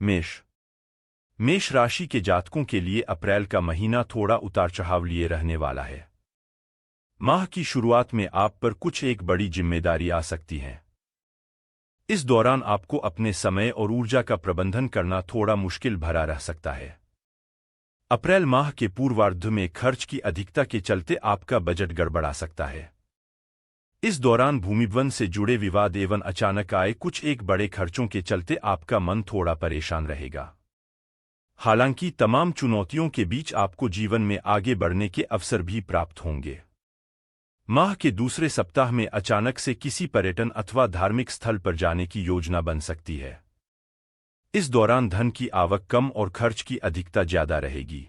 मेष मेष राशि के जातकों के लिए अप्रैल का महीना थोड़ा उतार चढ़ाव लिए रहने वाला है। माह की शुरुआत में आप पर कुछ एक बड़ी जिम्मेदारी आ सकती है। इस दौरान आपको अपने समय और ऊर्जा का प्रबंधन करना थोड़ा मुश्किल भरा रह सकता है। अप्रैल माह के पूर्वार्ध में खर्च की अधिकता के चलते आपका बजट गड़बड़ा सकता है। इस दौरान भूमिवन से जुड़े विवाद एवं अचानक आए कुछ एक बड़े खर्चों के चलते आपका मन थोड़ा परेशान रहेगा। हालांकि तमाम चुनौतियों के बीच आपको जीवन में आगे बढ़ने के अवसर भी प्राप्त होंगे। माह के दूसरे सप्ताह में अचानक से किसी पर्यटन अथवा धार्मिक स्थल पर जाने की योजना बन सकती है। इस दौरान धन की आवक कम और खर्च की अधिकता ज्यादा रहेगी।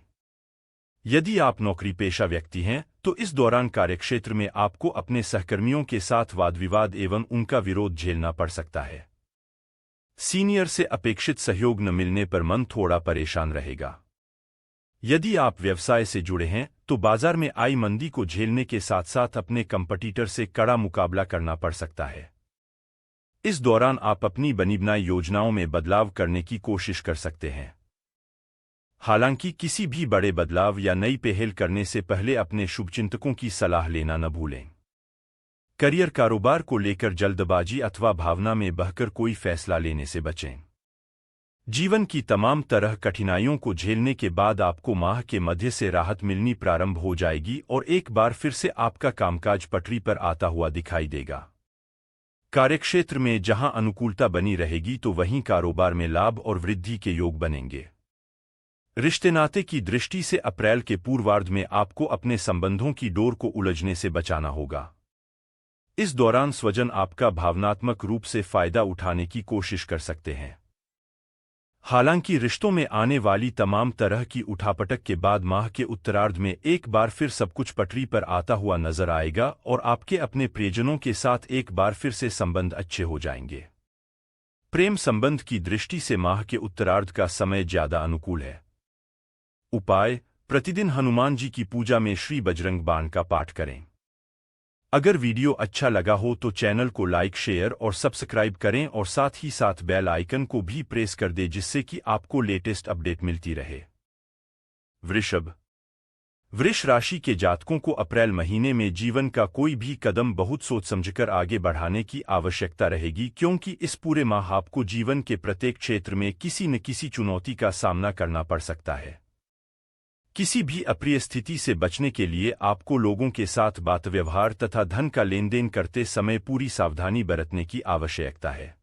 यदि आप नौकरी पेशा व्यक्ति हैं तो इस दौरान कार्यक्षेत्र में आपको अपने सहकर्मियों के साथ वाद विवाद एवं उनका विरोध झेलना पड़ सकता है। सीनियर से अपेक्षित सहयोग न मिलने पर मन थोड़ा परेशान रहेगा। यदि आप व्यवसाय से जुड़े हैं तो बाजार में आई मंदी को झेलने के साथ साथ अपने कंपटीटर से कड़ा मुकाबला करना पड़ सकता है। इस दौरान आप अपनी बनी बनाई योजनाओं में बदलाव करने की कोशिश कर सकते हैं। हालांकि किसी भी बड़े बदलाव या नई पहल करने से पहले अपने शुभचिंतकों की सलाह लेना न भूलें। करियर कारोबार को लेकर जल्दबाजी अथवा भावना में बहकर कोई फैसला लेने से बचें। जीवन की तमाम तरह कठिनाइयों को झेलने के बाद आपको माह के मध्य से राहत मिलनी प्रारंभ हो जाएगी और एक बार फिर से आपका कामकाज पटरी पर आता हुआ दिखाई देगा। कार्यक्षेत्र में जहां अनुकूलता बनी रहेगी तो वहीं कारोबार में लाभ और वृद्धि के योग बनेंगे। रिश्ते नाते की दृष्टि से अप्रैल के पूर्वार्ध में आपको अपने संबंधों की डोर को उलझने से बचाना होगा। इस दौरान स्वजन आपका भावनात्मक रूप से फायदा उठाने की कोशिश कर सकते हैं। हालांकि रिश्तों में आने वाली तमाम तरह की उठापटक के बाद माह के उत्तरार्ध में एक बार फिर सब कुछ पटरी पर आता हुआ नजर आएगा और आपके अपने प्रियजनों के साथ एक बार फिर से संबंध अच्छे हो जाएंगे। प्रेम संबंध की दृष्टि से माह के उत्तरार्ध का समय ज्यादा अनुकूल है। उपाय: प्रतिदिन हनुमान जी की पूजा में श्री बजरंग बाण का पाठ करें। अगर वीडियो अच्छा लगा हो तो चैनल को लाइक, शेयर और सब्सक्राइब करें और साथ ही साथ बेल आइकन को भी प्रेस कर दें जिससे कि आपको लेटेस्ट अपडेट मिलती रहे। वृषभ वृष राशि के जातकों को अप्रैल महीने में जीवन का कोई भी कदम बहुत सोच समझकर आगे बढ़ाने की आवश्यकता रहेगी, क्योंकि इस पूरे माह आपको जीवन के प्रत्येक क्षेत्र में किसी न किसी चुनौती का सामना करना पड़ सकता है। किसी भी अप्रिय स्थिति से बचने के लिए आपको लोगों के साथ बात व्यवहार तथा धन का लेन देन करते समय पूरी सावधानी बरतने की आवश्यकता है।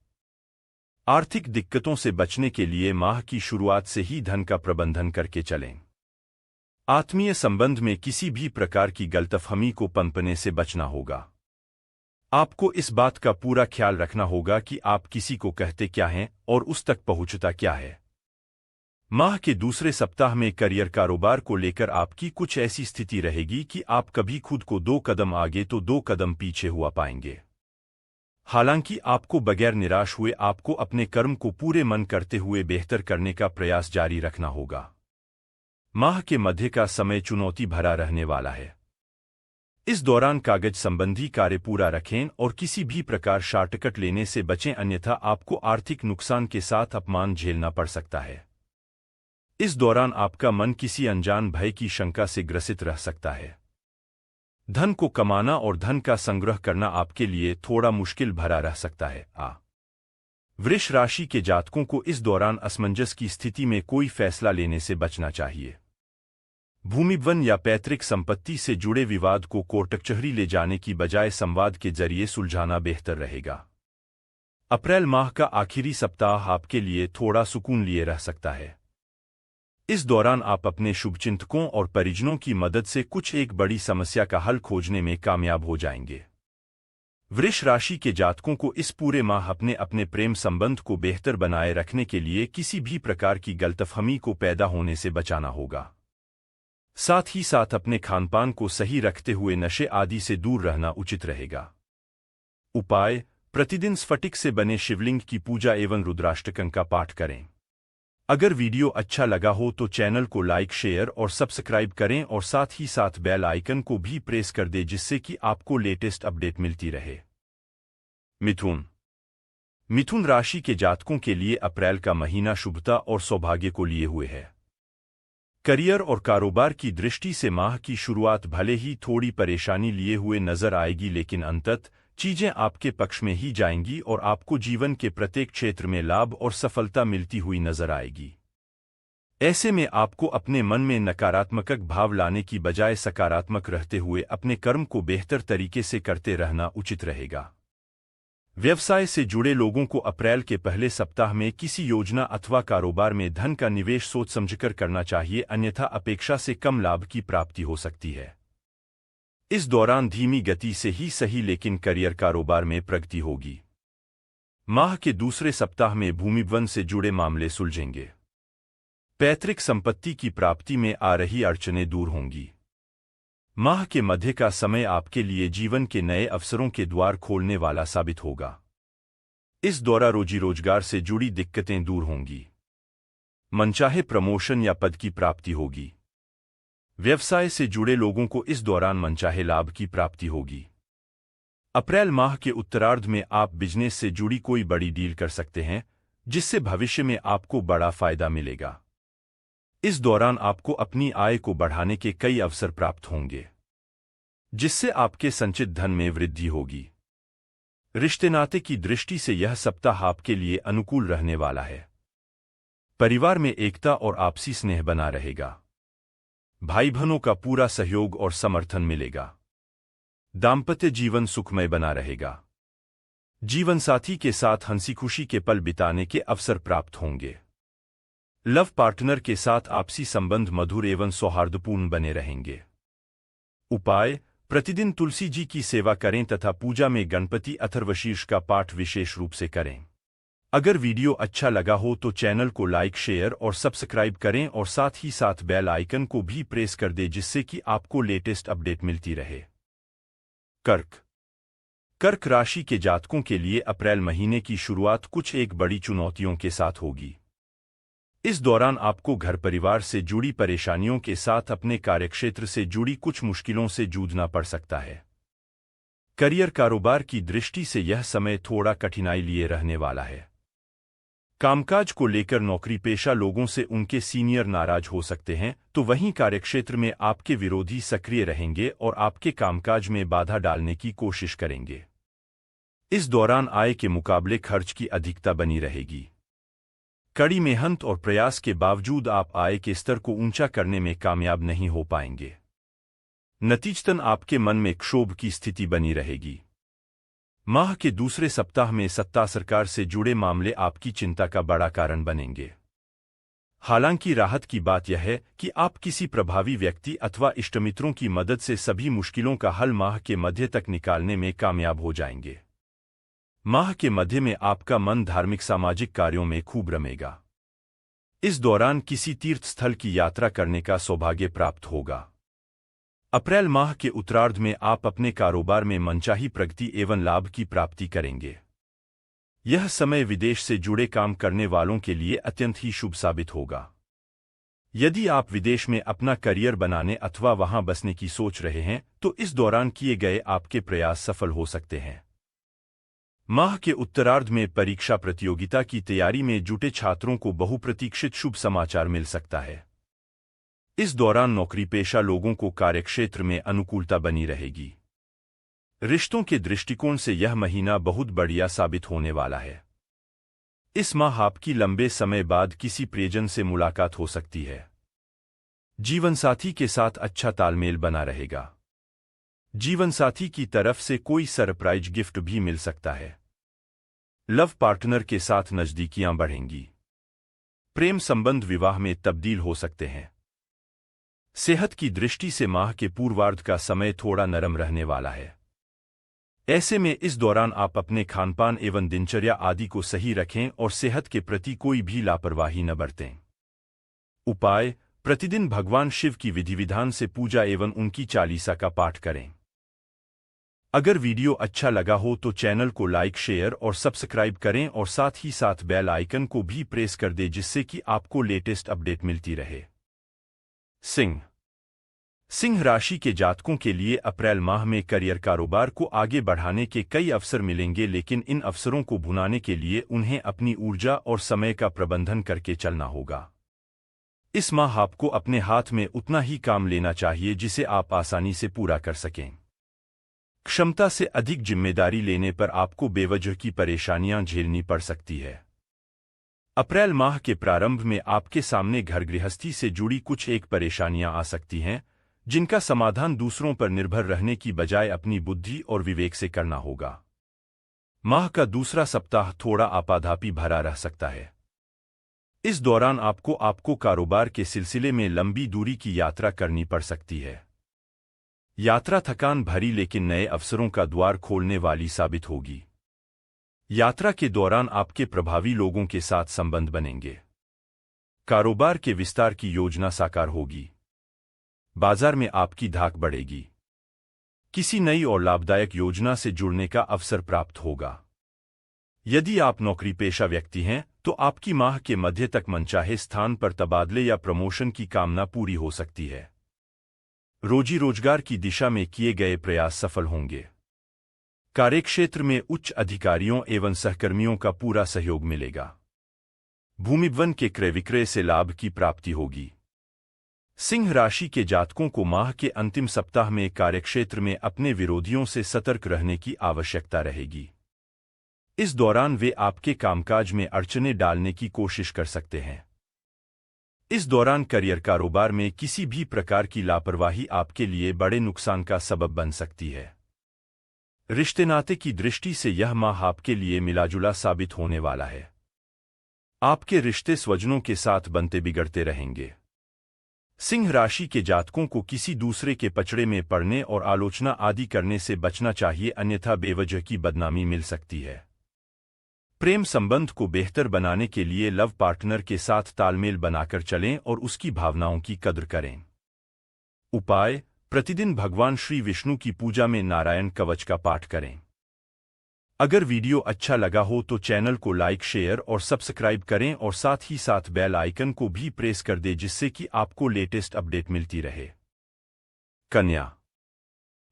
आर्थिक दिक्कतों से बचने के लिए माह की शुरुआत से ही धन का प्रबंधन करके चलें। आत्मीय संबंध में किसी भी प्रकार की गलतफहमी को पनपने से बचना होगा। आपको इस बात का पूरा ख्याल रखना होगा कि आप किसी को कहते क्या हैं और उस तक पहुंचता क्या है। माह के दूसरे सप्ताह में करियर कारोबार को लेकर आपकी कुछ ऐसी स्थिति रहेगी कि आप कभी खुद को 2 कदम आगे तो 2 कदम पीछे हुआ पाएंगे। हालांकि आपको बगैर निराश हुए आपको अपने कर्म को पूरे मन करते हुए बेहतर करने का प्रयास जारी रखना होगा। माह के मध्य का समय चुनौती भरा रहने वाला है। इस दौरान कागज संबंधी कार्य पूरा रखें और किसी भी प्रकार शॉर्टकट लेने से बचें, अन्यथा आपको आर्थिक नुकसान के साथ अपमान झेलना पड़ सकता है। इस दौरान आपका मन किसी अनजान भय की शंका से ग्रसित रह सकता है। धन को कमाना और धन का संग्रह करना आपके लिए थोड़ा मुश्किल भरा रह सकता है। वृष राशि के जातकों को इस दौरान असमंजस की स्थिति में कोई फैसला लेने से बचना चाहिए। भूमिवन या पैतृक संपत्ति से जुड़े विवाद को कोर्ट कचहरी ले जाने की बजाय संवाद के जरिए सुलझाना बेहतर रहेगा। अप्रैल माह का आखिरी सप्ताह आपके लिए थोड़ा सुकून लिए रह सकता है। इस दौरान आप अपने शुभचिंतकों और परिजनों की मदद से कुछ एक बड़ी समस्या का हल खोजने में कामयाब हो जाएंगे। वृष राशि के जातकों को इस पूरे माह अपने अपने प्रेम संबंध को बेहतर बनाए रखने के लिए किसी भी प्रकार की गलतफहमी को पैदा होने से बचाना होगा। साथ ही साथ अपने खानपान को सही रखते हुए नशे आदि से दूर रहना उचित रहेगा। उपाय: प्रतिदिन स्फटिक से बने शिवलिंग की पूजा एवं रुद्राष्टकं का पाठ करें। अगर वीडियो अच्छा लगा हो तो चैनल को लाइक, शेयर और सब्सक्राइब करें और साथ ही साथ बेल आइकन को भी प्रेस कर दें जिससे कि आपको लेटेस्ट अपडेट मिलती रहे। मिथुन मिथुन राशि के जातकों के लिए अप्रैल का महीना शुभता और सौभाग्य को लिए हुए है। करियर और कारोबार की दृष्टि से माह की शुरुआत भले ही थोड़ी परेशानी लिए हुए नजर आएगी, लेकिन अंततः चीजें आपके पक्ष में ही जाएंगी और आपको जीवन के प्रत्येक क्षेत्र में लाभ और सफलता मिलती हुई नजर आएगी। ऐसे में आपको अपने मन में नकारात्मक भाव लाने की बजाय सकारात्मक रहते हुए अपने कर्म को बेहतर तरीके से करते रहना उचित रहेगा। व्यवसाय से जुड़े लोगों को अप्रैल के पहले सप्ताह में किसी योजना अथवा कारोबार में धन का निवेश सोच समझकर करना चाहिए, अन्यथा अपेक्षा से कम लाभ की प्राप्ति हो सकती है। इस दौरान धीमी गति से ही सही लेकिन करियर कारोबार में प्रगति होगी। माह के दूसरे सप्ताह में भूमिवन से जुड़े मामले सुलझेंगे। पैतृक संपत्ति की प्राप्ति में आ रही अड़चनें दूर होंगी। माह के मध्य का समय आपके लिए जीवन के नए अवसरों के द्वार खोलने वाला साबित होगा। इस दौरान रोजी रोजगार से जुड़ी दिक्कतें दूर होंगी। मनचाहे प्रमोशन या पद की प्राप्ति होगी। व्यवसाय से जुड़े लोगों को इस दौरान मनचाहे लाभ की प्राप्ति होगी। अप्रैल माह के उत्तरार्ध में आप बिजनेस से जुड़ी कोई बड़ी डील कर सकते हैं, जिससे भविष्य में आपको बड़ा फायदा मिलेगा। इस दौरान आपको अपनी आय को बढ़ाने के कई अवसर प्राप्त होंगे, जिससे आपके संचित धन में वृद्धि होगी। रिश्ते नाते की दृष्टि से यह सप्ताह आपके लिए अनुकूल रहने वाला है। परिवार में एकता और आपसी स्नेह बना रहेगा। भाई बहनों का पूरा सहयोग और समर्थन मिलेगा। दाम्पत्य जीवन सुखमय बना रहेगा। जीवन साथी के साथ हंसी खुशी के पल बिताने के अवसर प्राप्त होंगे। लव पार्टनर के साथ आपसी संबंध मधुर एवं सौहार्दपूर्ण बने रहेंगे। उपाय: प्रतिदिन तुलसी जी की सेवा करें तथा पूजा में गणपति अथर्वशीर्ष का पाठ विशेष रूप से करें। अगर वीडियो अच्छा लगा हो तो चैनल को लाइक, शेयर और सब्सक्राइब करें और साथ ही साथ बेल आइकन को भी प्रेस कर दें, जिससे कि आपको लेटेस्ट अपडेट मिलती रहे। कर्क राशि के जातकों के लिए अप्रैल महीने की शुरुआत कुछ एक बड़ी चुनौतियों के साथ होगी। इस दौरान आपको घर परिवार से जुड़ी परेशानियों के साथ अपने कार्यक्षेत्र से जुड़ी कुछ मुश्किलों से जूझना पड़ सकता है। करियर कारोबार की दृष्टि से यह समय थोड़ा कठिनाई लिए रहने वाला है। कामकाज को लेकर नौकरी पेशा लोगों से उनके सीनियर नाराज हो सकते हैं, तो वहीं कार्यक्षेत्र में आपके विरोधी सक्रिय रहेंगे और आपके कामकाज में बाधा डालने की कोशिश करेंगे। इस दौरान आय के मुकाबले खर्च की अधिकता बनी रहेगी। कड़ी मेहनत और प्रयास के बावजूद आप आय के स्तर को ऊंचा करने में कामयाब नहीं हो पाएंगे। नतीजतन आपके मन में क्षोभ की स्थिति बनी रहेगी। माह के दूसरे सप्ताह में सत्ता सरकार से जुड़े मामले आपकी चिंता का बड़ा कारण बनेंगे। हालांकि राहत की बात यह है कि आप किसी प्रभावी व्यक्ति अथवा इष्टमित्रों की मदद से सभी मुश्किलों का हल माह के मध्य तक निकालने में कामयाब हो जाएंगे। माह के मध्य में आपका मन धार्मिक सामाजिक कार्यों में खूब रमेगा। इस दौरान किसी तीर्थ स्थल की यात्रा करने का सौभाग्य प्राप्त होगा। अप्रैल माह के उत्तरार्ध में आप अपने कारोबार में मनचाही प्रगति एवं लाभ की प्राप्ति करेंगे। यह समय विदेश से जुड़े काम करने वालों के लिए अत्यंत ही शुभ साबित होगा। यदि आप विदेश में अपना करियर बनाने अथवा वहां बसने की सोच रहे हैं, तो इस दौरान किए गए आपके प्रयास सफल हो सकते हैं। माह के उत्तरार्ध में परीक्षा प्रतियोगिता की तैयारी में जुटे छात्रों को बहुप्रतीक्षित शुभ समाचार मिल सकता है। इस दौरान नौकरी पेशा लोगों को कार्यक्षेत्र में अनुकूलता बनी रहेगी। रिश्तों के दृष्टिकोण से यह महीना बहुत बढ़िया साबित होने वाला है। इस माह आपकी लंबे समय बाद किसी प्रियजन से मुलाकात हो सकती है। जीवनसाथी के साथ अच्छा तालमेल बना रहेगा। जीवनसाथी की तरफ से कोई सरप्राइज गिफ्ट भी मिल सकता है। लव पार्टनर के साथ नजदीकियां बढ़ेंगी। प्रेम संबंध विवाह में तब्दील हो सकते हैं। सेहत की दृष्टि से माह के पूर्वार्ध का समय थोड़ा नरम रहने वाला है। ऐसे में इस दौरान आप अपने खानपान एवं दिनचर्या आदि को सही रखें और सेहत के प्रति कोई भी लापरवाही न बरतें। उपाय: प्रतिदिन भगवान शिव की विधि विधान से पूजा एवं उनकी चालीसा का पाठ करें। अगर वीडियो अच्छा लगा हो तो चैनल को लाइक, शेयर और सब्सक्राइब करें और साथ ही साथ बेल आइकन को भी प्रेस कर दें, जिससे कि आपको लेटेस्ट अपडेट मिलती रहे। सिंह राशि के जातकों के लिए अप्रैल माह में करियर कारोबार को आगे बढ़ाने के कई अवसर मिलेंगे, लेकिन इन अवसरों को भुनाने के लिए उन्हें अपनी ऊर्जा और समय का प्रबंधन करके चलना होगा। इस माह आपको अपने हाथ में उतना ही काम लेना चाहिए जिसे आप आसानी से पूरा कर सकें। क्षमता से अधिक जिम्मेदारी लेने पर आपको बेवजह की परेशानियां झेलनी पड़ सकती है। अप्रैल माह के प्रारंभ में आपके सामने घर गृहस्थी से जुड़ी कुछ एक परेशानियां आ सकती हैं, जिनका समाधान दूसरों पर निर्भर रहने की बजाय अपनी बुद्धि और विवेक से करना होगा। माह का दूसरा सप्ताह थोड़ा आपाधापी भरा रह सकता है। इस दौरान आपको कारोबार के सिलसिले में लंबी दूरी की यात्रा करनी पड़ सकती है। यात्रा थकान भरी लेकिन नए अवसरों का द्वार खोलने वाली साबित होगी। यात्रा के दौरान आपके प्रभावी लोगों के साथ संबंध बनेंगे। कारोबार के विस्तार की योजना साकार होगी। बाजार में आपकी धाक बढ़ेगी। किसी नई और लाभदायक योजना से जुड़ने का अवसर प्राप्त होगा। यदि आप नौकरी पेशा व्यक्ति हैं तो आपकी माह के मध्य तक मनचाहे स्थान पर तबादले या प्रमोशन की कामना पूरी हो सकती है। रोजी रोजगार की दिशा में किए गए प्रयास सफल होंगे। कार्यक्षेत्र में उच्च अधिकारियों एवं सहकर्मियों का पूरा सहयोग मिलेगा। भूमि वन के क्रय विक्रय से लाभ की प्राप्ति होगी। सिंह राशि के जातकों को माह के अंतिम सप्ताह में कार्यक्षेत्र में अपने विरोधियों से सतर्क रहने की आवश्यकता रहेगी। इस दौरान वे आपके कामकाज में अड़चनें डालने की कोशिश कर सकते हैं। इस दौरान करियर कारोबार में किसी भी प्रकार की लापरवाही आपके लिए बड़े नुकसान का सबब बन सकती है। रिश्ते नाते की दृष्टि से यह माह आपके लिए मिलाजुला साबित होने वाला है। आपके रिश्ते स्वजनों के साथ बनते बिगड़ते रहेंगे। सिंह राशि के जातकों को किसी दूसरे के पचड़े में पड़ने और आलोचना आदि करने से बचना चाहिए, अन्यथा बेवजह की बदनामी मिल सकती है। प्रेम संबंध को बेहतर बनाने के लिए लव पार्टनर के साथ तालमेल बनाकर चलें और उसकी भावनाओं की कद्र करें। उपाय: प्रतिदिन भगवान श्री विष्णु की पूजा में नारायण कवच का पाठ करें। अगर वीडियो अच्छा लगा हो तो चैनल को लाइक, शेयर और सब्सक्राइब करें और साथ ही साथ बेल आइकन को भी प्रेस कर दें, जिससे कि आपको लेटेस्ट अपडेट मिलती रहे।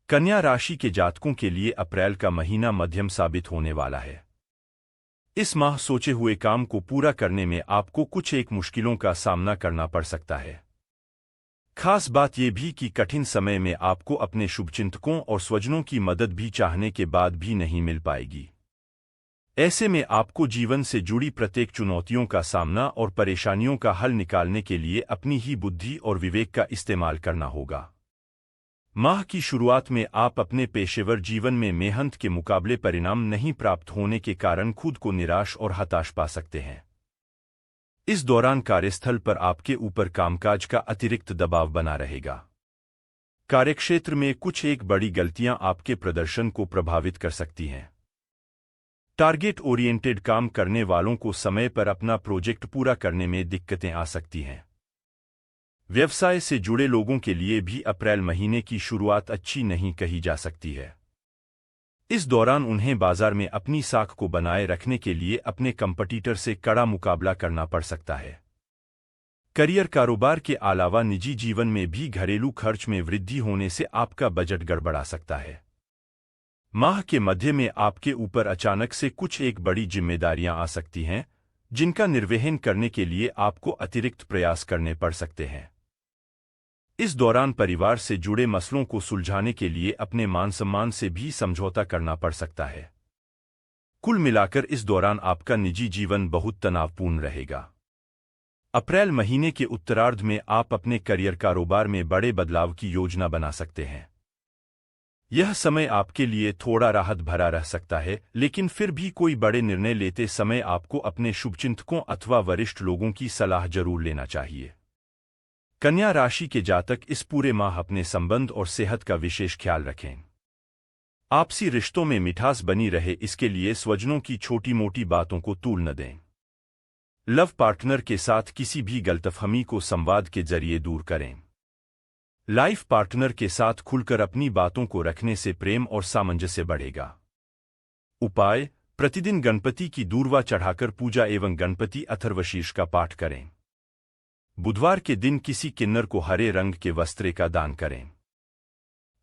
कन्या राशि के जातकों के लिए अप्रैल का महीना मध्यम साबित होने वाला है। इस माह सोचे हुए काम को पूरा करने में आपको कुछ एक मुश्किलों का सामना करना पड़ सकता है। खास बात यह भी कि कठिन समय में आपको अपने शुभचिंतकों और स्वजनों की मदद भी चाहने के बाद भी नहीं मिल पाएगी। ऐसे में आपको जीवन से जुड़ी प्रत्येक चुनौतियों का सामना और परेशानियों का हल निकालने के लिए अपनी ही बुद्धि और विवेक का इस्तेमाल करना होगा। माह की शुरुआत में आप अपने पेशेवर जीवन में मेहनत के मुकाबले परिणाम नहीं प्राप्त होने के कारण खुद को निराश और हताश पा सकते हैं। इस दौरान कार्यस्थल पर आपके ऊपर कामकाज का अतिरिक्त दबाव बना रहेगा। कार्यक्षेत्र में कुछ एक बड़ी गलतियां आपके प्रदर्शन को प्रभावित कर सकती हैं। टारगेट ओरिएंटेड काम करने वालों को समय पर अपना प्रोजेक्ट पूरा करने में दिक्कतें आ सकती हैं। व्यवसाय से जुड़े लोगों के लिए भी अप्रैल महीने की शुरुआत अच्छी नहीं कही जा सकती है। इस दौरान उन्हें बाजार में अपनी साख को बनाए रखने के लिए अपने कंपटीटर से कड़ा मुकाबला करना पड़ सकता है। करियर कारोबार के अलावा निजी जीवन में भी घरेलू खर्च में वृद्धि होने से आपका बजट गड़बड़ा सकता है। माह के मध्य में आपके ऊपर अचानक से कुछ एक बड़ी जिम्मेदारियां आ सकती हैं, जिनका निर्वहन करने के लिए आपको अतिरिक्त प्रयास करने पड़ सकते हैं। इस दौरान परिवार से जुड़े मसलों को सुलझाने के लिए अपने मान सम्मान से भी समझौता करना पड़ सकता है। कुल मिलाकर इस दौरान आपका निजी जीवन बहुत तनावपूर्ण रहेगा। अप्रैल महीने के उत्तरार्ध में आप अपने करियर कारोबार में बड़े बदलाव की योजना बना सकते हैं। यह समय आपके लिए थोड़ा राहत भरा रह सकता है, लेकिन फिर भी कोई बड़े निर्णय लेते समय आपको अपने शुभचिंतकों अथवा वरिष्ठ लोगों की सलाह जरूर लेना चाहिए। कन्या राशि के जातक इस पूरे माह अपने संबंध और सेहत का विशेष ख्याल रखें। आपसी रिश्तों में मिठास बनी रहे, इसके लिए स्वजनों की छोटी मोटी बातों को तूल न दें। लव पार्टनर के साथ किसी भी गलतफहमी को संवाद के जरिए दूर करें। लाइफ पार्टनर के साथ खुलकर अपनी बातों को रखने से प्रेम और सामंजस्य बढ़ेगा। उपाय: प्रतिदिन गणपति की दूर्वा चढ़ाकर पूजा एवं गणपति अथर्वशीर्ष का पाठ करें। बुधवार के दिन किसी किन्नर को हरे रंग के वस्त्र का दान करें।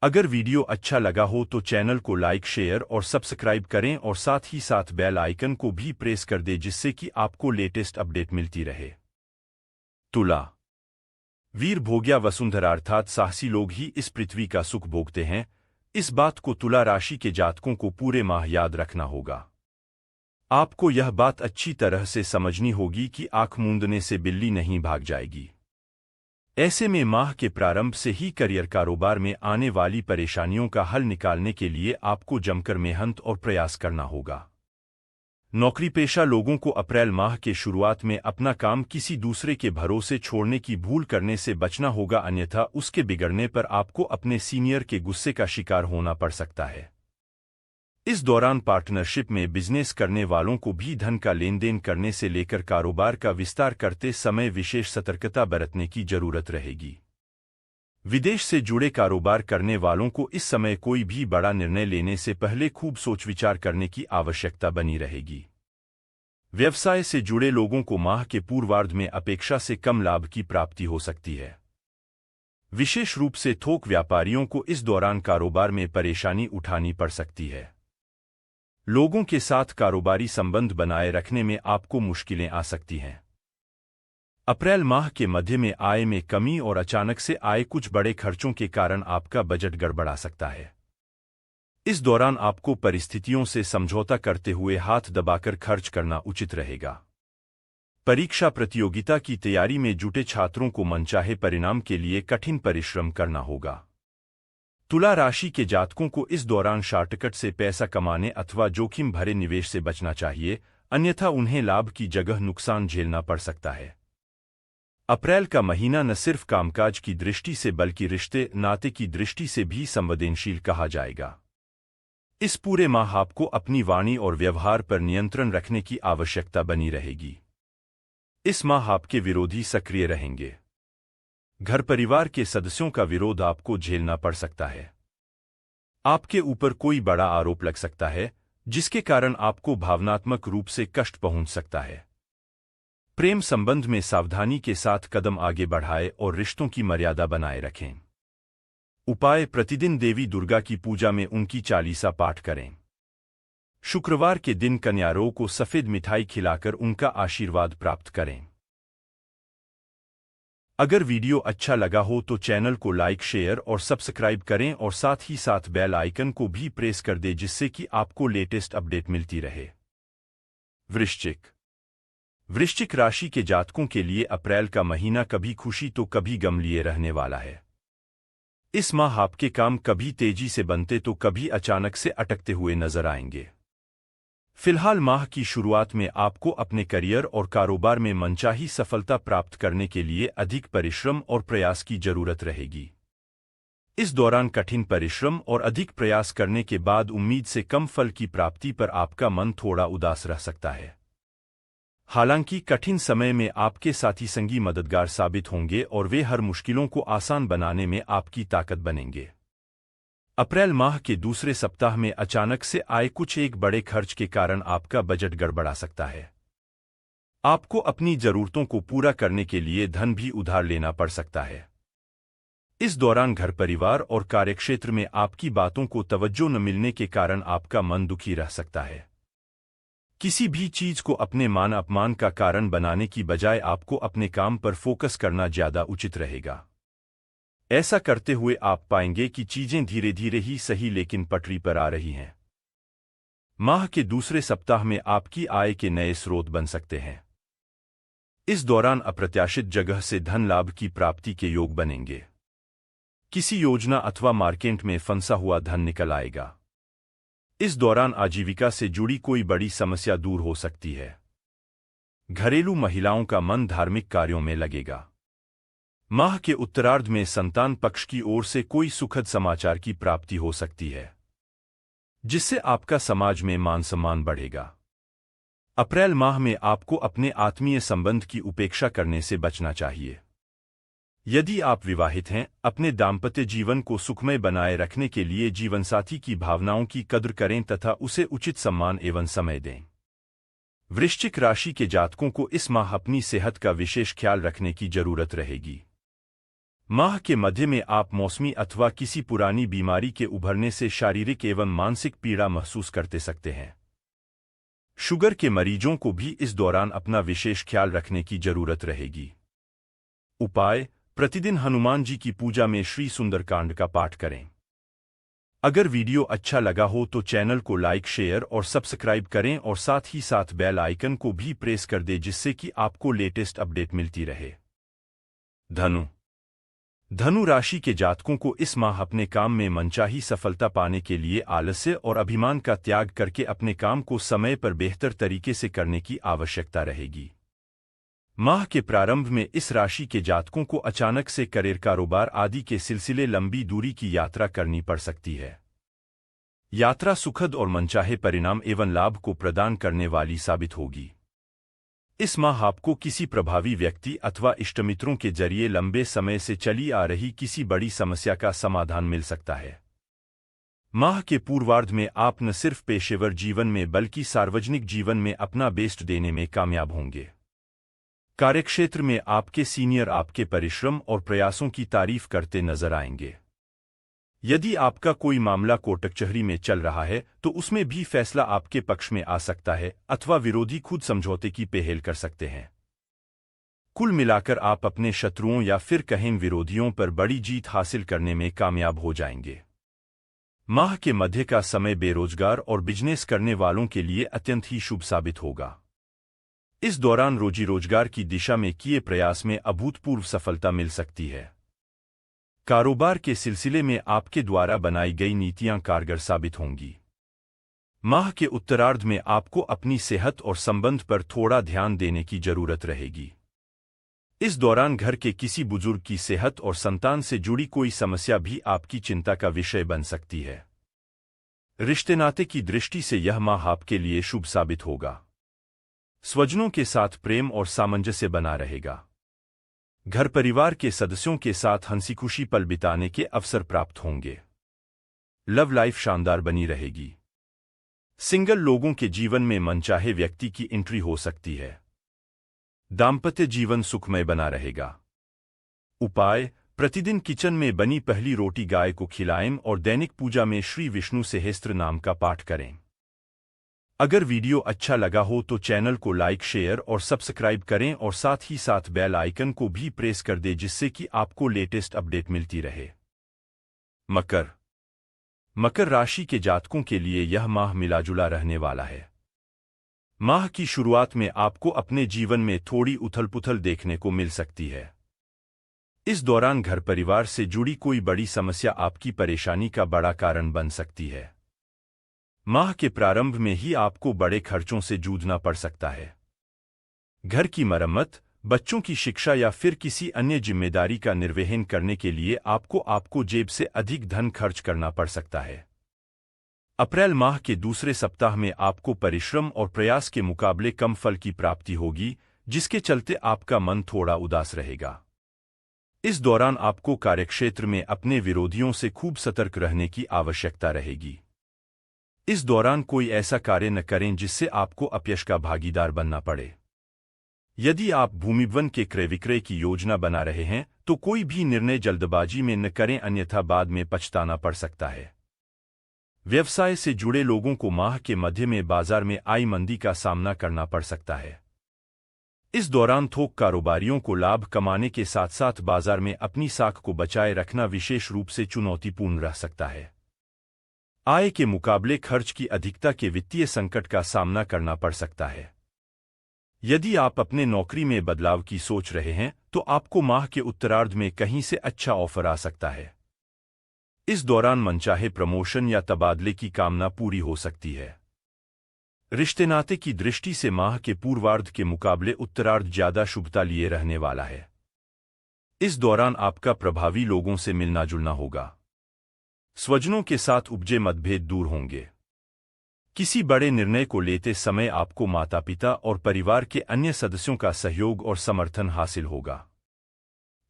अगर वीडियो अच्छा लगा हो तो चैनल को लाइक, शेयर और सब्सक्राइब करें और साथ ही साथ बेल आइकन को भी प्रेस कर दें जिससे कि आपको लेटेस्ट अपडेट मिलती रहे। तुला, वीर भोग्या वसुंधरा अर्थात साहसी लोग ही इस पृथ्वी का सुख भोगते हैं। इस बात को तुला राशि के जातकों को पूरे माह याद रखना होगा। आपको यह बात अच्छी तरह से समझनी होगी कि आंख मूंदने से बिल्ली नहीं भाग जाएगी। ऐसे में माह के प्रारंभ से ही करियर कारोबार में आने वाली परेशानियों का हल निकालने के लिए आपको जमकर मेहनत और प्रयास करना होगा। नौकरी पेशा लोगों को अप्रैल माह के शुरुआत में अपना काम किसी दूसरे के भरोसे छोड़ने की भूल करने से बचना होगा, अन्यथा उसके बिगड़ने पर आपको अपने सीनियर के गुस्से का शिकार होना पड़ सकता है। इस दौरान पार्टनरशिप में बिजनेस करने वालों को भी धन का लेन देन करने से लेकर कारोबार का विस्तार करते समय विशेष सतर्कता बरतने की जरूरत रहेगी। विदेश से जुड़े कारोबार करने वालों को इस समय कोई भी बड़ा निर्णय लेने से पहले खूब सोच विचार करने की आवश्यकता बनी रहेगी। व्यवसाय से जुड़े लोगों को माह के पूर्वार्ध में अपेक्षा से कम लाभ की प्राप्ति हो सकती है। विशेष रूप से थोक व्यापारियों को इस दौरान कारोबार में परेशानी उठानी पड़ सकती है। लोगों के साथ कारोबारी संबंध बनाए रखने में आपको मुश्किलें आ सकती हैं। अप्रैल माह के मध्य में आय में कमी और अचानक से आए कुछ बड़े खर्चों के कारण आपका बजट गड़बड़ा सकता है। इस दौरान आपको परिस्थितियों से समझौता करते हुए हाथ दबाकर खर्च करना उचित रहेगा। परीक्षा प्रतियोगिता की तैयारी में जुटे छात्रों को मनचाहे परिणाम के लिए कठिन परिश्रम करना होगा। तुला राशि के जातकों को इस दौरान शॉर्टकट से पैसा कमाने अथवा जोखिम भरे निवेश से बचना चाहिए, अन्यथा उन्हें लाभ की जगह नुकसान झेलना पड़ सकता है। अप्रैल का महीना न सिर्फ कामकाज की दृष्टि से बल्कि रिश्ते नाते की दृष्टि से भी संवेदनशील कहा जाएगा। इस पूरे माह आपको अपनी वाणी और व्यवहार पर नियंत्रण रखने की आवश्यकता बनी रहेगी। इस माह आपके विरोधी सक्रिय रहेंगे। घर परिवार के सदस्यों का विरोध आपको झेलना पड़ सकता है। आपके ऊपर कोई बड़ा आरोप लग सकता है जिसके कारण आपको भावनात्मक रूप से कष्ट पहुंच सकता है। प्रेम संबंध में सावधानी के साथ कदम आगे बढ़ाएं और रिश्तों की मर्यादा बनाए रखें। उपाय: प्रतिदिन देवी दुर्गा की पूजा में उनकी चालीसा पाठ करें। शुक्रवार के दिन कन्यारों को सफेद मिठाई खिलाकर उनका आशीर्वाद प्राप्त करें। अगर वीडियो अच्छा लगा हो तो चैनल को लाइक, शेयर और सब्सक्राइब करें और साथ ही साथ बेल आइकन को भी प्रेस कर दें जिससे कि आपको लेटेस्ट अपडेट मिलती रहे। वृश्चिक राशि के जातकों के लिए अप्रैल का महीना कभी खुशी तो कभी गम लिए रहने वाला है। इस माह आपके काम कभी तेजी से बनते तो कभी अचानक से अटकते हुए नजर आएंगे। फिलहाल माह की शुरुआत में आपको अपने करियर और कारोबार में मनचाही सफलता प्राप्त करने के लिए अधिक परिश्रम और प्रयास की जरूरत रहेगी। इस दौरान कठिन परिश्रम और अधिक प्रयास करने के बाद उम्मीद से कम फल की प्राप्ति पर आपका मन थोड़ा उदास रह सकता है। हालांकि कठिन समय में आपके साथी संगी मददगार साबित होंगे और वे हर मुश्किलों को आसान बनाने में आपकी ताकत बनेंगे। अप्रैल माह के दूसरे सप्ताह में अचानक से आए कुछ एक बड़े खर्च के कारण आपका बजट गड़बड़ा सकता है। आपको अपनी जरूरतों को पूरा करने के लिए धन भी उधार लेना पड़ सकता है। इस दौरान घर परिवार और कार्यक्षेत्र में आपकी बातों को तवज्जो न मिलने के कारण आपका मन दुखी रह सकता है। किसी भी चीज को अपने मान अपमान का कारण बनाने की बजाय आपको अपने काम पर फोकस करना ज्यादा उचित रहेगा। ऐसा करते हुए आप पाएंगे कि चीजें धीरे धीरे ही सही लेकिन पटरी पर आ रही हैं। माह के दूसरे सप्ताह में आपकी आय के नए स्रोत बन सकते हैं। इस दौरान अप्रत्याशित जगह से धन लाभ की प्राप्ति के योग बनेंगे। किसी योजना अथवा मार्केट में फंसा हुआ धन निकल आएगा। इस दौरान आजीविका से जुड़ी कोई बड़ी समस्या दूर हो सकती है। घरेलू महिलाओं का मन धार्मिक कार्यों में लगेगा। माह के उत्तरार्ध में संतान पक्ष की ओर से कोई सुखद समाचार की प्राप्ति हो सकती है, जिससे आपका समाज में मान सम्मान बढ़ेगा। अप्रैल माह में आपको अपने आत्मीय संबंध की उपेक्षा करने से बचना चाहिए। यदि आप विवाहित हैं, अपने दाम्पत्य जीवन को सुखमय बनाए रखने के लिए जीवनसाथी की भावनाओं की कद्र करें तथा उसे उचित सम्मान एवं समय दें। वृश्चिक राशि के जातकों को इस माह अपनी सेहत का विशेष ख्याल रखने की जरूरत रहेगी। माह के मध्य में आप मौसमी अथवा किसी पुरानी बीमारी के उभरने से शारीरिक एवं मानसिक पीड़ा महसूस करते सकते हैं। शुगर के मरीजों को भी इस दौरान अपना विशेष ख्याल रखने की जरूरत रहेगी। उपाय: प्रतिदिन हनुमान जी की पूजा में श्री सुंदरकांड का पाठ करें। अगर वीडियो अच्छा लगा हो तो चैनल को लाइक, शेयर और सब्सक्राइब करें और साथ ही साथ बेल आइकन को भी प्रेस कर दें जिससे कि आपको लेटेस्ट अपडेट मिलती रहे। धनु राशि के जातकों को इस माह अपने काम में मनचाही सफलता पाने के लिए आलस्य और अभिमान का त्याग करके अपने काम को समय पर बेहतर तरीके से करने की आवश्यकता रहेगी। माह के प्रारंभ में इस राशि के जातकों को अचानक से करियर, कारोबार आदि के सिलसिले लंबी दूरी की यात्रा करनी पड़ सकती है। यात्रा सुखद और मनचाहे परिणाम एवं लाभ को प्रदान करने वाली साबित होगी। इस माह आपको किसी प्रभावी व्यक्ति अथवा इष्टमित्रों के जरिए लंबे समय से चली आ रही किसी बड़ी समस्या का समाधान मिल सकता है। माह के पूर्वार्ध में आप न सिर्फ पेशेवर जीवन में बल्कि सार्वजनिक जीवन में अपना बेस्ट देने में कामयाब होंगे। कार्यक्षेत्र में आपके सीनियर आपके परिश्रम और प्रयासों की तारीफ करते नजर आएंगे। यदि आपका कोई मामला कोर्ट कचहरी में चल रहा है तो उसमें भी फैसला आपके पक्ष में आ सकता है अथवा विरोधी खुद समझौते की पहल कर सकते हैं। कुल मिलाकर आप अपने शत्रुओं या फिर कहें विरोधियों पर बड़ी जीत हासिल करने में कामयाब हो जाएंगे। माह के मध्य का समय बेरोजगार और बिजनेस करने वालों के लिए अत्यंत ही शुभ साबित होगा। इस दौरान रोजी रोजगार की दिशा में किए प्रयास में अभूतपूर्व सफलता मिल सकती है। कारोबार के सिलसिले में आपके द्वारा बनाई गई नीतियां कारगर साबित होंगी। माह के उत्तरार्ध में आपको अपनी सेहत और संबंध पर थोड़ा ध्यान देने की जरूरत रहेगी। इस दौरान घर के किसी बुजुर्ग की सेहत और संतान से जुड़ी कोई समस्या भी आपकी चिंता का विषय बन सकती है। रिश्ते नाते की दृष्टि से यह माह आपके लिए शुभ साबित होगा। स्वजनों के साथ प्रेम और सामंजस्य बना रहेगा। घर परिवार के सदस्यों के साथ हंसी खुशी पल बिताने के अवसर प्राप्त होंगे। लव लाइफ शानदार बनी रहेगी। सिंगल लोगों के जीवन में मनचाहे व्यक्ति की एंट्री हो सकती है। दाम्पत्य जीवन सुखमय बना रहेगा। उपाय: प्रतिदिन किचन में बनी पहली रोटी गाय को खिलाएं और दैनिक पूजा में श्री विष्णु सहस्त्र नाम का पाठ करें। अगर वीडियो अच्छा लगा हो तो चैनल को लाइक, शेयर और सब्सक्राइब करें और साथ ही साथ बेल आइकन को भी प्रेस कर दें जिससे कि आपको लेटेस्ट अपडेट मिलती रहे। मकर राशि के जातकों के लिए यह माह मिलाजुला रहने वाला है। माह की शुरुआत में आपको अपने जीवन में थोड़ी उथल-पुथल देखने को मिल सकती है। इस दौरान घर परिवार से जुड़ी कोई बड़ी समस्या आपकी परेशानी का बड़ा कारण बन सकती है। माह के प्रारंभ में ही आपको बड़े खर्चों से जूझना पड़ सकता है। घर की मरम्मत, बच्चों की शिक्षा या फिर किसी अन्य जिम्मेदारी का निर्वहन करने के लिए आपको जेब से अधिक धन खर्च करना पड़ सकता है। अप्रैल माह के दूसरे सप्ताह में आपको परिश्रम और प्रयास के मुकाबले कम फल की प्राप्ति होगी, जिसके चलते आपका मन थोड़ा उदास रहेगा। इस दौरान आपको कार्यक्षेत्र में अपने विरोधियों से खूब सतर्क रहने की आवश्यकता रहेगी। इस दौरान कोई ऐसा कार्य न करें जिससे आपको अपयश का भागीदार बनना पड़े। यदि आप भूमिवन के क्रय विक्रय की योजना बना रहे हैं तो कोई भी निर्णय जल्दबाजी में न करें, अन्यथा बाद में पछताना पड़ सकता है। व्यवसाय से जुड़े लोगों को माह के मध्य में बाजार में आई मंदी का सामना करना पड़ सकता है। इस दौरान थोक कारोबारियों को लाभ कमाने के साथ साथ बाजार में अपनी साख को बचाए रखना विशेष रूप से चुनौतीपूर्ण रह सकता है। आय के मुकाबले खर्च की अधिकता के वित्तीय संकट का सामना करना पड़ सकता है। यदि आप अपने नौकरी में बदलाव की सोच रहे हैं तो आपको माह के उत्तरार्ध में कहीं से अच्छा ऑफर आ सकता है। इस दौरान मनचाहे प्रमोशन या तबादले की कामना पूरी हो सकती है। रिश्ते नाते की दृष्टि से माह के पूर्वार्ध के मुकाबले उत्तरार्ध ज्यादा शुभता लिए रहने वाला है। इस दौरान आपका प्रभावी लोगों से मिलना जुलना होगा। स्वजनों के साथ उपजे मतभेद दूर होंगे। किसी बड़े निर्णय को लेते समय आपको माता पिता और परिवार के अन्य सदस्यों का सहयोग और समर्थन हासिल होगा।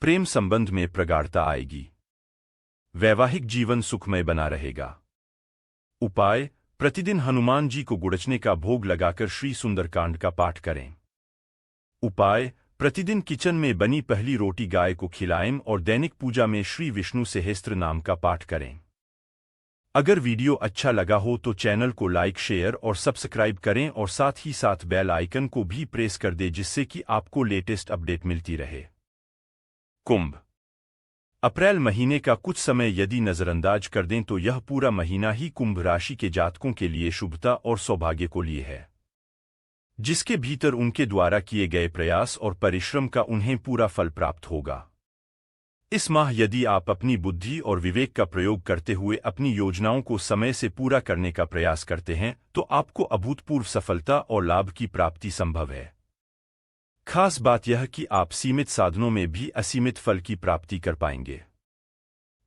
प्रेम संबंध में प्रगाढ़ता आएगी। वैवाहिक जीवन सुखमय बना रहेगा। उपाय: प्रतिदिन हनुमान जी को गुड़चने का भोग लगाकर श्री सुंदरकांड का पाठ करें। उपाय: प्रतिदिन किचन में बनी पहली रोटी गाय को खिलाएं और दैनिक पूजा में श्री विष्णु सहस्त्र नाम का पाठ करें। अगर वीडियो अच्छा लगा हो तो चैनल को लाइक, शेयर और सब्सक्राइब करें और साथ ही साथ बेल आइकन को भी प्रेस कर दें जिससे कि आपको लेटेस्ट अपडेट मिलती रहे। कुंभ: अप्रैल महीने का कुछ समय यदि नजरअंदाज कर दें तो यह पूरा महीना ही कुंभ राशि के जातकों के लिए शुभता और सौभाग्य को लिए है, जिसके भीतर उनके द्वारा किए गए प्रयास और परिश्रम का उन्हें पूरा फल प्राप्त होगा। इस माह यदि आप अपनी बुद्धि और विवेक का प्रयोग करते हुए अपनी योजनाओं को समय से पूरा करने का प्रयास करते हैं तो आपको अभूतपूर्व सफलता और लाभ की प्राप्ति संभव है। खास बात यह कि आप सीमित साधनों में भी असीमित फल की प्राप्ति कर पाएंगे।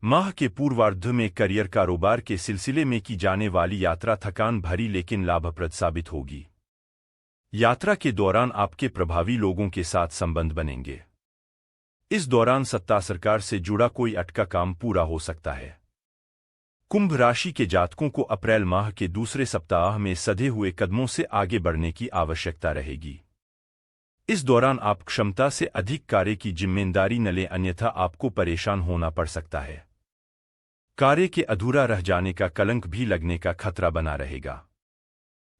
माह के पूर्वार्ध में करियर कारोबार के सिलसिले में की जाने वाली यात्रा थकान भरी लेकिन लाभप्रद साबित होगी। यात्रा के दौरान आपके प्रभावी लोगों के साथ संबंध बनेंगे। इस दौरान सत्ता सरकार से जुड़ा कोई अटका काम पूरा हो सकता है। कुंभ राशि के जातकों को अप्रैल माह के दूसरे सप्ताह में सधे हुए कदमों से आगे बढ़ने की आवश्यकता रहेगी। इस दौरान आप क्षमता से अधिक कार्य की जिम्मेदारी न लें, अन्यथा आपको परेशान होना पड़ सकता है। कार्य के अधूरा रह जाने का कलंक भी लगने का खतरा बना रहेगा।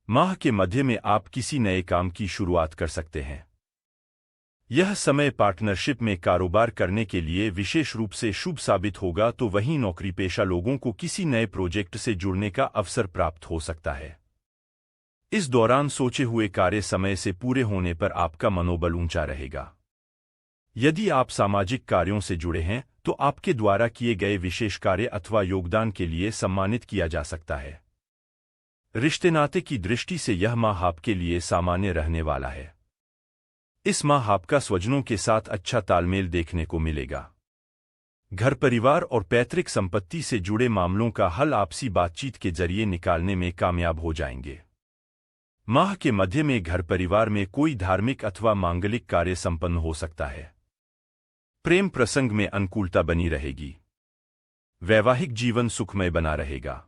माह के मध्य में आप किसी नए काम की शुरुआत कर सकते हैं। यह समय पार्टनरशिप में कारोबार करने के लिए विशेष रूप से शुभ साबित होगा, तो वहीं नौकरी पेशा लोगों को किसी नए प्रोजेक्ट से जुड़ने का अवसर प्राप्त हो सकता है। इस दौरान सोचे हुए कार्य समय से पूरे होने पर आपका मनोबल ऊंचा रहेगा। यदि आप सामाजिक कार्यों से जुड़े हैं तो आपके द्वारा किए गए विशेष कार्य अथवा योगदान के लिए सम्मानित किया जा सकता है। रिश्ते नाते की दृष्टि से यह माह आपके लिए सामान्य रहने वाला है। इस माह आपका स्वजनों के साथ अच्छा तालमेल देखने को मिलेगा। घर परिवार और पैतृक संपत्ति से जुड़े मामलों का हल आपसी बातचीत के जरिए निकालने में कामयाब हो जाएंगे। माह के मध्य में घर परिवार में कोई धार्मिक अथवा मांगलिक कार्य संपन्न हो सकता है। प्रेम प्रसंग में अनुकूलता बनी रहेगी। वैवाहिक जीवन सुखमय बना रहेगा।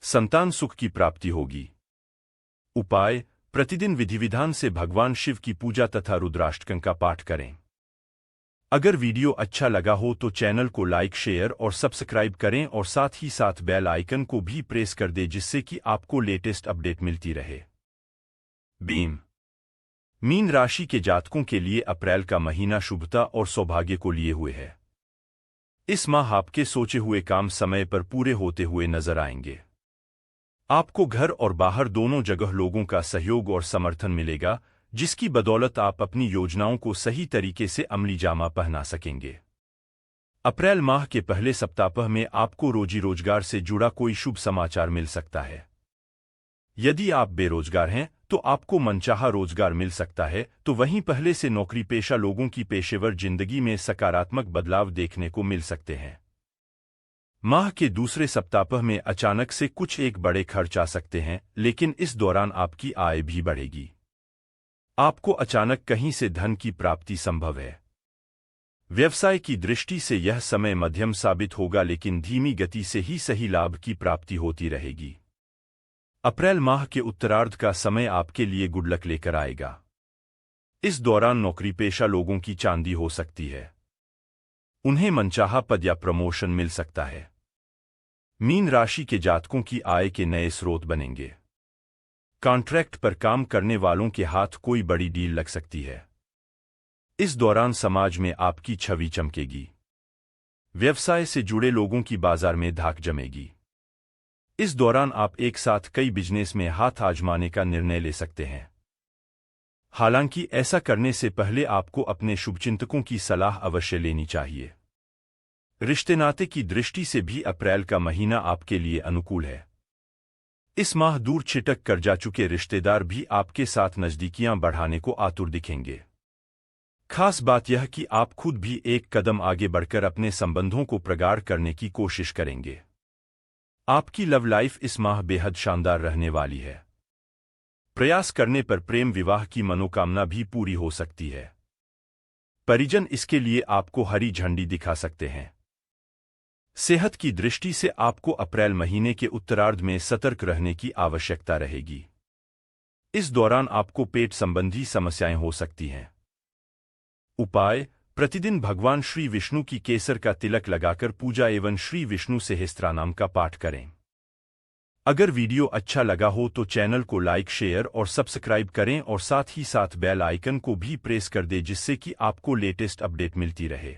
संतान सुख की प्राप्ति होगी। उपाय: प्रतिदिन विधि विधान से भगवान शिव की पूजा तथा रुद्राष्टकं का पाठ करें। अगर वीडियो अच्छा लगा हो तो चैनल को लाइक, शेयर और सब्सक्राइब करें और साथ ही साथ बेल आइकन को भी प्रेस कर दें जिससे कि आपको लेटेस्ट अपडेट मिलती रहे। मीन राशि के जातकों के लिए अप्रैल का महीना शुभता और सौभाग्य को लिए हुए है। इस माह आपके सोचे हुए काम समय पर पूरे होते हुए नजर आएंगे। आपको घर और बाहर दोनों जगह लोगों का सहयोग और समर्थन मिलेगा, जिसकी बदौलत आप अपनी योजनाओं को सही तरीके से अमली जामा पहना सकेंगे। अप्रैल माह के पहले सप्ताह में आपको रोजी रोजगार से जुड़ा कोई शुभ समाचार मिल सकता है। यदि आप बेरोजगार हैं तो आपको मनचाहा रोजगार मिल सकता है, तो वहीं पहले से नौकरी पेशा लोगों की पेशेवर जिंदगी में सकारात्मक बदलाव देखने को मिल सकते हैं। माह के दूसरे सप्ताह में अचानक से कुछ एक बड़े खर्च आ सकते हैं, लेकिन इस दौरान आपकी आय भी बढ़ेगी। आपको अचानक कहीं से धन की प्राप्ति संभव है। व्यवसाय की दृष्टि से यह समय मध्यम साबित होगा, लेकिन धीमी गति से ही सही लाभ की प्राप्ति होती रहेगी। अप्रैल माह के उत्तरार्ध का समय आपके लिए गुड लक लेकर आएगा। इस दौरान नौकरी पेशा लोगों की चांदी हो सकती है। उन्हें मनचाहा पद या प्रमोशन मिल सकता है। मीन राशि के जातकों की आय के नए स्रोत बनेंगे। कॉन्ट्रैक्ट पर काम करने वालों के हाथ कोई बड़ी डील लग सकती है। इस दौरान समाज में आपकी छवि चमकेगी। व्यवसाय से जुड़े लोगों की बाजार में धाक जमेगी। इस दौरान आप एक साथ कई बिजनेस में हाथ आजमाने का निर्णय ले सकते हैं। हालांकि ऐसा करने से पहले आपको अपने शुभचिंतकों की सलाह अवश्य लेनी चाहिए। रिश्ते नाते की दृष्टि से भी अप्रैल का महीना आपके लिए अनुकूल है। इस माह दूर छिटक कर जा चुके रिश्तेदार भी आपके साथ नजदीकियां बढ़ाने को आतुर दिखेंगे। खास बात यह कि आप खुद भी एक कदम आगे बढ़कर अपने संबंधों को प्रगाढ़ करने की कोशिश करेंगे। आपकी लव लाइफ इस माह बेहद शानदार रहने वाली है। प्रयास करने पर प्रेम विवाह की मनोकामना भी पूरी हो सकती है। परिजन इसके लिए आपको हरी झंडी दिखा सकते हैं। सेहत की दृष्टि से आपको अप्रैल महीने के उत्तरार्ध में सतर्क रहने की आवश्यकता रहेगी। इस दौरान आपको पेट संबंधी समस्याएं हो सकती हैं। उपाय: प्रतिदिन भगवान श्री विष्णु की केसर का तिलक लगाकर पूजा एवं श्री विष्णु सहस्त्रनाम का पाठ करें। अगर वीडियो अच्छा लगा हो तो चैनल को लाइक, शेयर और सब्सक्राइब करें और साथ ही साथ बेल आइकन को भी प्रेस कर दें, जिससे कि आपको लेटेस्ट अपडेट मिलती रहे।